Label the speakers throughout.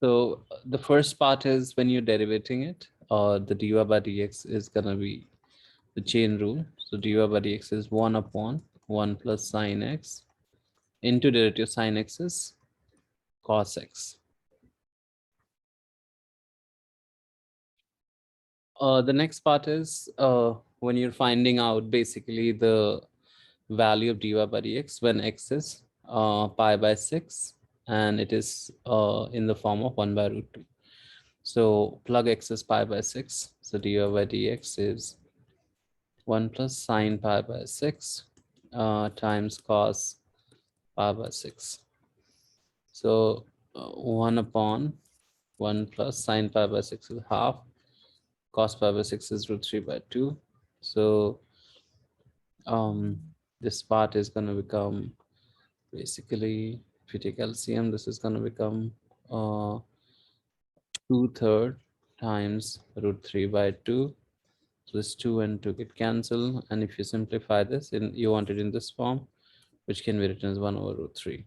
Speaker 1: So the first part is when you're derivating it, the dy by dx is gonna be the chain rule. So dy by dx is 1 upon 1 plus sine x into derivative sine x is cos x. The next part is when you're finding out basically the value of dy by dx when x is pi by 6 and it is in the form of 1 by root 2. So plug x is pi by 6. So dy by dx is 1 plus sine pi by 6 times cos pi by 6. So 1 upon 1 plus sine pi by 6 is half. Cos pi by 6 is root 3 by 2. So this part is going to become basically, if you take LCM, this is going to become 2/3 times root 3 by 2. So this 2 and 2 get cancelled. And if you simplify this, you want it in this form, which can be written as 1 over root 3.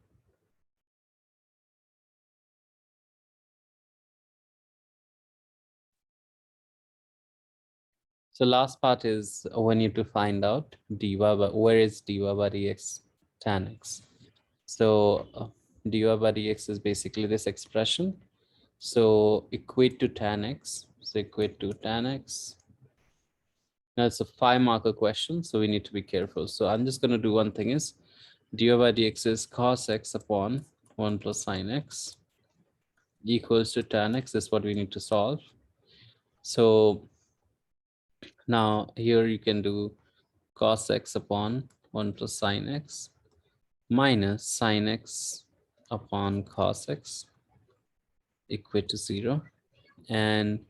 Speaker 1: So last part is when you have to find out dy by, where is dy by dx tan x. So dy by dx is basically this expression. So equate to tan x. So equate to tan x. Now it's a 5-marker question, so we need to be careful. So I'm just going to do one thing is dy by dx is cos x upon 1 plus sine x equals to tan x. Is what we need to solve. So now here you can do cos x upon 1 plus sine x minus sine x upon cos x equal to 0. And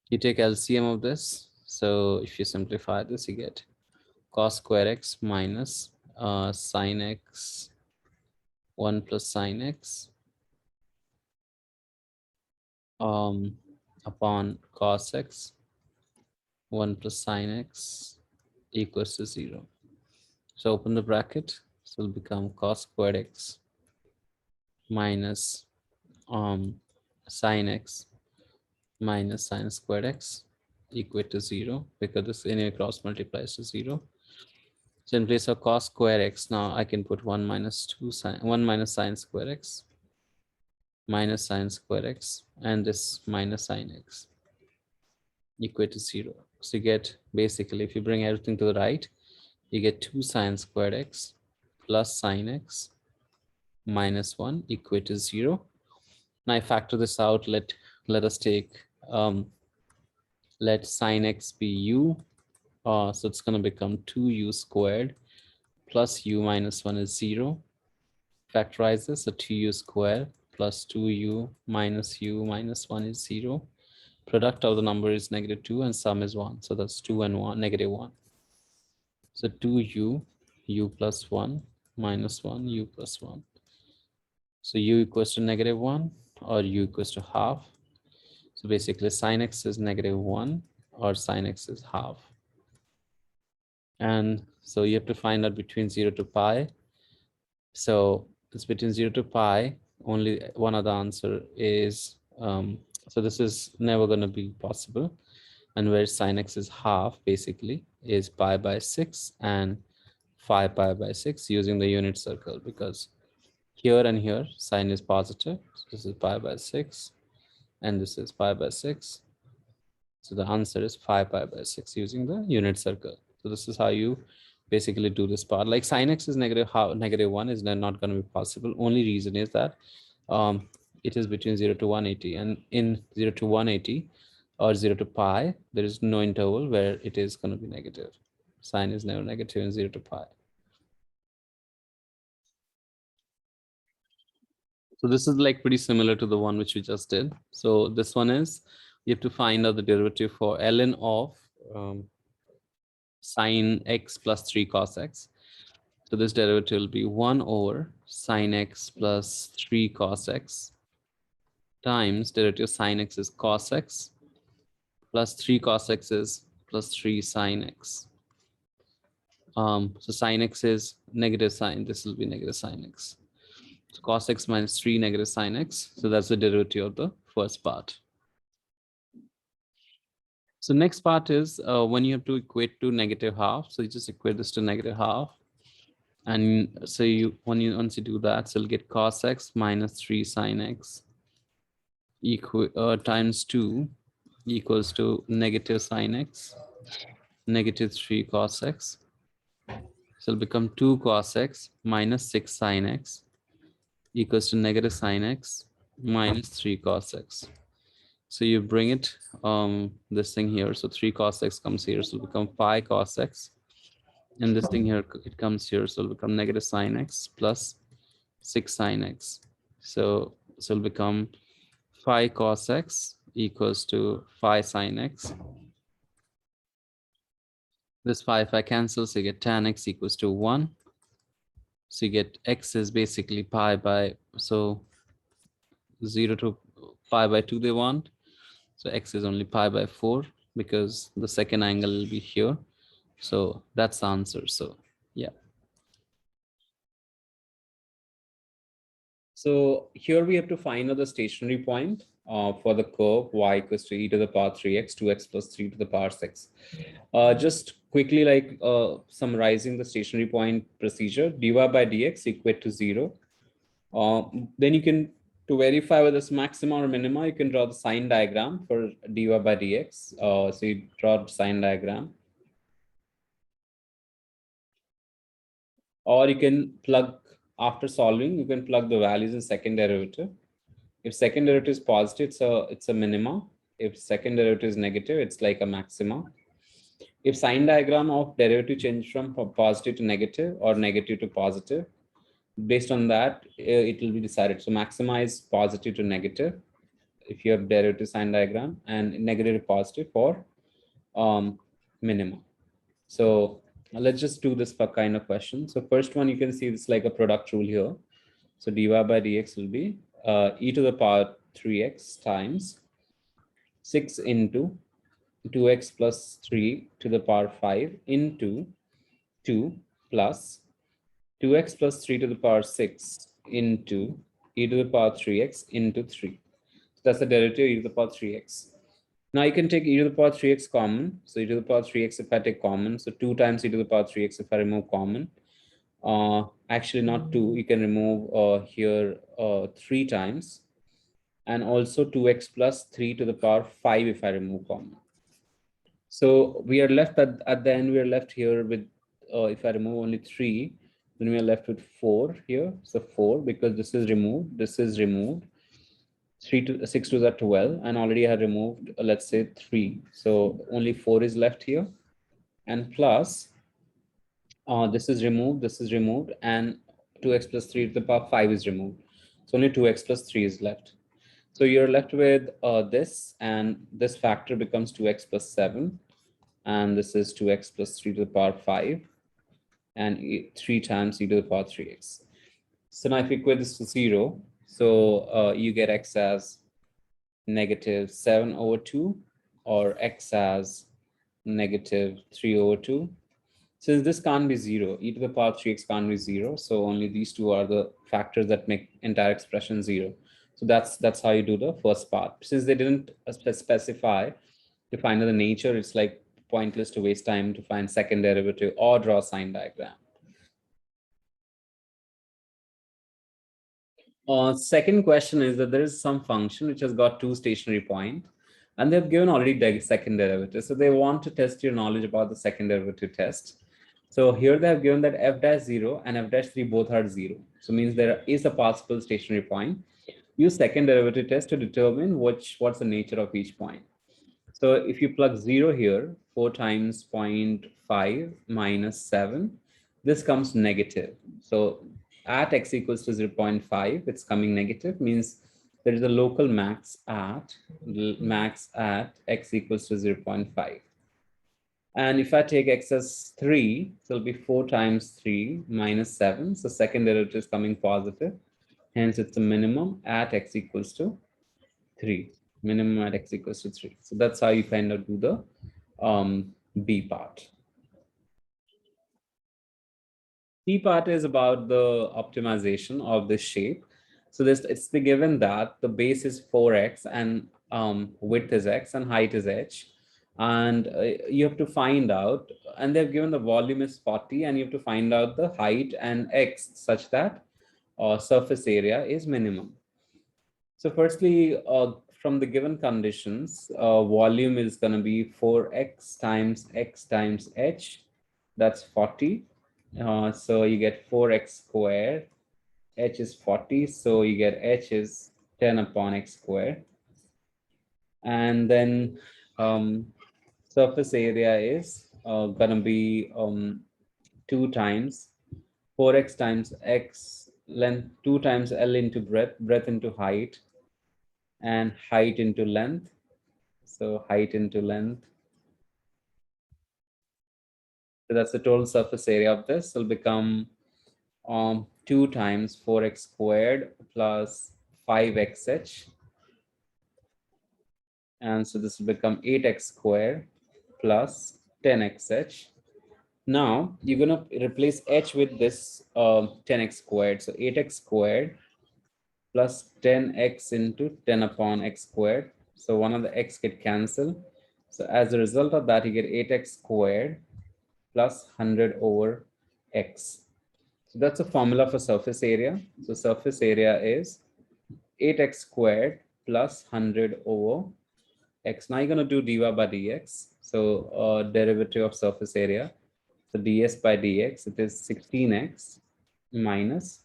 Speaker 1: you take LCM of this. So if you simplify this, you get cos square x minus sine x 1 plus sine x upon cos x 1 plus sine x equals to 0. So open the bracket. So it'll become cos squared x minus sine x minus sine squared x equal to 0 because this linear cross multiplies to 0. So in place of cos square x, now I can put 1 minus 2 sine 1 minus sine square x minus sine square x and this minus sine x equal to 0. So you get basically, if you bring everything to the right, you get 2 sine squared x plus sine x minus 1 equal to 0. Now I factor this out. Let us take let sine x be u. So it's going to become 2u squared plus u minus 1 is 0. Factorize this, so 2u squared plus 2u minus u minus 1 is 0. Product of the number is -2 and sum is 1. So that's 2 and 1, -1. So 2u, u plus 1 minus 1, u plus 1. So u equals to -1 or u equals to half. So basically sine x is -1 or sine x is half. And so you have to find out between 0 to pi. So it's between 0 to pi. Only one of the answer is, so this is never going to be possible. And where sine x is half basically is pi by 6 and 5 pi by 6 using the unit circle, because here and here sine is positive. So this is pi by 6 and this is pi by 6. So the answer is 5 pi by 6 using the unit circle. So this is how you basically do this part. Like sine x is -1 is not going to be possible. Only reason is that it is between 0 to 180, and in 0 to 180 or 0 to pi, there is no interval where it is going to be negative. Sine is never negative in 0 to pi. So this is like pretty similar to the one which we just did. So this one is, you have to find out the derivative for ln of sine x plus 3 cos x. So this derivative will be 1 over sine x plus 3 cos x times derivative sine x is cos x plus 3 cos x is plus 3 sine x. So sine x is negative sine, this will be negative sine x. So cos x minus 3 negative sin x. So that's the derivative of the first part. So next part is when you have to equate to negative half. So you just equate this to negative half. And so once you do that, so you'll get cos x minus 3 sin x times 2 equals to negative sin x, negative 3 cos x. So it'll become 2 cos x minus 6 sin x equals to negative sin x minus 3 cos x. So you bring it this thing here. So 3 cos x comes here. So it'll become 5 cos x. And this thing here, it comes here. So it'll become negative sin x plus 6 sin x. So it'll become 5 cos x equals to 5 sin x. This 5 cancels, so you get tan x equals to 1. So you get x is basically pi by, so 0 to pi by 2 they want. So x is only pi by 4 because the second angle will be here. So that's the answer. So yeah. So here we have to find out the stationary point for the curve y equals to e to the power 3x, 2x plus 3 to the power 6. Just quickly, like summarizing the stationary point procedure, dy by dx equate to 0. Then you can, to verify whether it's maxima or minima, you can draw the sign diagram for dy by dx. So you draw the sign diagram. Or you can plug, after solving, you can plug the values in second derivative. If second derivative is positive, it's a minima. If second derivative is negative, it's like a maxima. If sign diagram of derivative change from positive to negative or negative to positive, based on that, it will be decided. So maxima is positive to negative if you have derivative sign diagram, and negative to positive for minima. So let's just do this for kind of question. So first one, you can see it's like a product rule here. So dy by dx will be e to the power 3x times 6 into 2x plus 3 to the power 5 into 2 plus 2x plus 3 to the power 6 into e to the power 3x into 3. So that's the derivative e to the power 3x. Now you can take e to the power 3x common. So e to the power 3x if I take common. So 2 times e to the power 3x if I remove common. Actually not 2, you can remove here 3 times. And also 2x plus 3 to the power 5 if I remove common. So we are left at the end, we are left here with, if I remove only 3, then we are left with 4 here. So 4, because this is removed, 3 to 6 to the 12, and already I had removed, let's say 3. So only 4 is left here. And plus, this is removed, and 2x plus 3 to the power 5 is removed. So only 2x plus 3 is left. So you're left with this, and this factor becomes 2x plus 7. And this is 2x plus 3 to the power 5, and 3 times e to the power 3x. So now if you equate this to 0, so you get x as negative 7 over 2, or x as negative 3 over 2. Since this can't be 0, e to the power 3x can't be 0, so only these two are the factors that make entire expression 0. So that's how you do the first part. Since they didn't specify to find out the nature, it's like pointless to waste time to find second derivative or draw a sign diagram. Second question is that there is some function which has got 2 stationary points, and they've given already the second derivative. So they want to test your knowledge about the second derivative test. So here they have given that f dash 0 and f dash 3 both are 0. So means there is a possible stationary point. Use second derivative test to determine what's the nature of each point. So if you plug 0 here, 4 times 0.5 minus 7, this comes negative. So at x equals to 0.5, it's coming negative, means there is a local max at x equals to 0.5. And if I take x as 3, so it'll be 4 times 3 minus 7. So second derivative is coming positive. Hence, it's a minimum at x equals to 3. Minimum at x equals to 3. So that's how you kind of do the B part. T part is about the optimization of the shape. So this it's the given that the base is 4x and width is x and height is h. And you have to find out, and they've given the volume is 40, and you have to find out the height and x such that surface area is minimum. So firstly, from the given conditions, volume is going to be 4x times x times h. That's 40. So you get 4x squared. H is 40. So you get h is 10 upon x squared. And then surface area is going to be 2 times 4x times x length, 2 times L into breadth into height, and height into length. So height into length. So that's the total surface area of this. Will become 2 times 4x squared plus 5xh. And so this will become 8x squared plus 10xh. Now you're going to replace h with this 10x squared. So 8x squared plus 10x into 10 upon x squared. So one of the x get cancelled. So as a result of that, you get 8x squared plus 100 over x. So that's a formula for surface area. So surface area is 8x squared plus 100 over x. Now you're going to do dy by dx. So derivative of surface area. So ds by dx, it is 16x minus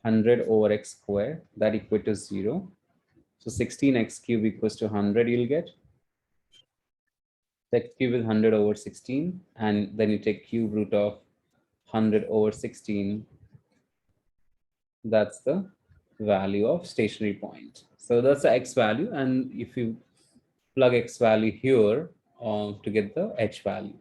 Speaker 1: 100 over x squared. That equal to 0. So 16x cube equals to 100 you'll get. X cube is 100 over 16. And then you take cube root of 100 over 16. That's the value of stationary point. So that's the x value. And if you plug x value here to get the h value.